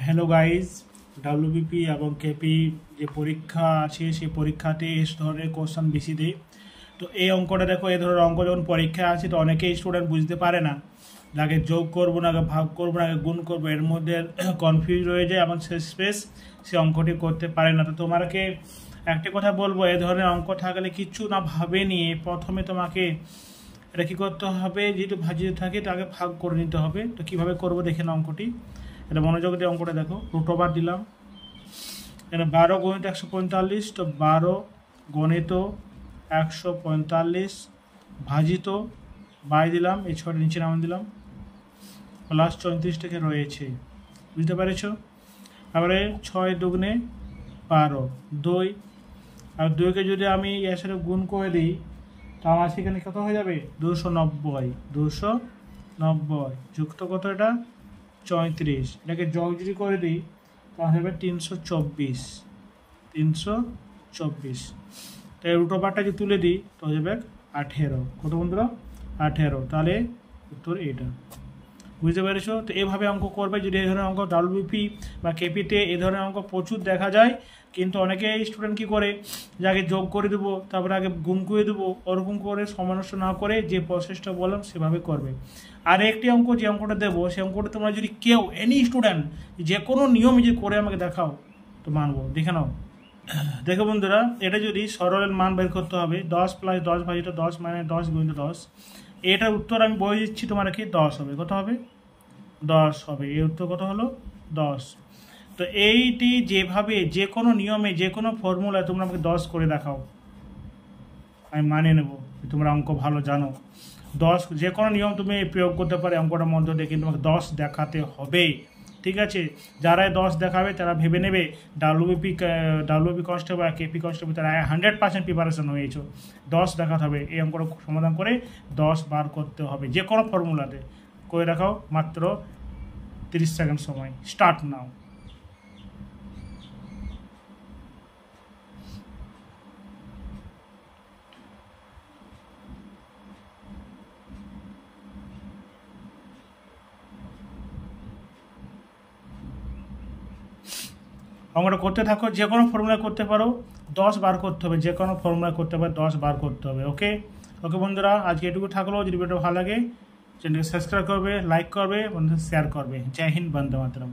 Hello guys, WBP এবং KP যে পরীক্ষা আছে সেই পরীক্ষাতে এই ধরনের কোশ্চেন বেশি দেয়। তো এই অঙ্কটা দেখো, এই ধরনের অঙ্ক যখন পরীক্ষা আছে তো অনেকেই স্টুডেন্ট বুঝতে পারে না, আগে যোগ করবো না, আগে ভাগ করবো না, আগে গুণ করবো, এর মধ্যে কনফিউজ হয়ে যায় এবং শেষমেশ সে অঙ্কটি করতে পারে না। তো তোমাকে একটা কথা বলবো, এই ধরনের অঙ্ক থাকলে কিচ্ছু না ভাবে নিয়ে প্রথমে তোমাকে এটা কী করতে হবে, যেহেতু ভাজিয়ে থাকে তাকে ভাগ করে নিতে হবে। তো কীভাবে করবো দেখে না অঙ্কটি, এটা মনোযোগ দিয়ে অঙ্কটা দেখো। রুট ওভার দিলাম, এখানে 12 গণিত 145, তো 12 গণিত 145 ভাজিত বাই দিলাম, এই 6টা নিচে নামান দিলাম, প্লাস 34 থেকে রয়েছে, বুঝতে পেরেছ? তারপরে 6 দুগুণে 12, 2 আর 2কে যদি আমি এর সাথে গুণ করে দিই তো আমার সেখানে কত হয়ে যাবে? 290 যুক্ত কত, এটা 34, এটাকে যোগ যদি করে দিই তাহলে হবে 324। তো এই রুট ওভারটা যদি তুলে দিই তো হয়ে যাবে 18। কত বন্ধুরা? 18। তাহলে উত্তর এইটা, বুঝতে পেরেছো? তো এভাবে অঙ্ক করবে। যদি এই ধরনের অঙ্ক ডাব্লিউবিপি বা কেপিতে এই ধরনের অঙ্ক প্রচুর দেখা যায়, কিন্তু অনেকে স্টুডেন্ট কী করে, যে আগে যোগ করে দেবো তারপরে আগে গুণ করে দেবো, ওরকম করে সময় নষ্ট না করে যে প্রসেসটা বললাম সেভাবে করবে। আর একটি অঙ্ক, যে অঙ্কটা দেবো সেই অঙ্কটা তোমরা যদি কেউ এনি স্টুডেন্ট যে কোনো নিয়ম যদি করে আমাকে দেখাও তো মানবো। দেখে নাও, দেখো বন্ধুরা, এটা যদি সরলের মান বের করতে হবে, 10 + 10 ভাজিত 10 - 10 × 10, এটার উত্তর আমি বলে দিচ্ছি তোমার কি 10 হবে। কত হবে? 10 হবে। এর উত্তর কত হলো? 10। তো এইটি যেভাবে যে কোনো নিয়মে যে কোনো ফর্মুলায় তোমরা আমাকে 10 করে দেখাও, আমি মানে নেব তোমরা অঙ্ক ভালো জানো। 10 যে কোনো নিয়ম তুমি প্রয়োগ করতে পারে অঙ্কটার মধ্যে দিয়ে, কিন্তু তোমাকে 10 দেখাতে হবে, ঠিক আছে? যারাই 10 দেখাবে তারা ভেবে নেবে ডাব্লিউবি কনস্টেবল আর কেপি কনস্টেবল তারা 100% প্রিপারেশন হয়েছে। 10 দেখাতে হবে, এই অঙ্কটা সমাধান করে 10 বার করতে হবে যে কোনো ফর্মুলাতে। করে দেখাও, মাত্র 30 সেকেন্ড সময়, স্টার্ট নাও। অঙ্কটা করতে থাকো, যে কোনো ফর্মুলা করতে পারো, 10 বার করতে হবে, যে কোনো ফর্মুলা করতে পারো 10 বার করতে হবে। ওকে ওকে বন্ধুরা, আজকে এটুকু থাকলো। যদি ভিডিওটা ভালো লাগে চ্যানেলকে সাবস্ক্রাইব করবে, লাইক করবে, বন্ধুদের শেয়ার করবে। জয় হিন্দ, বন্দে মাতরম।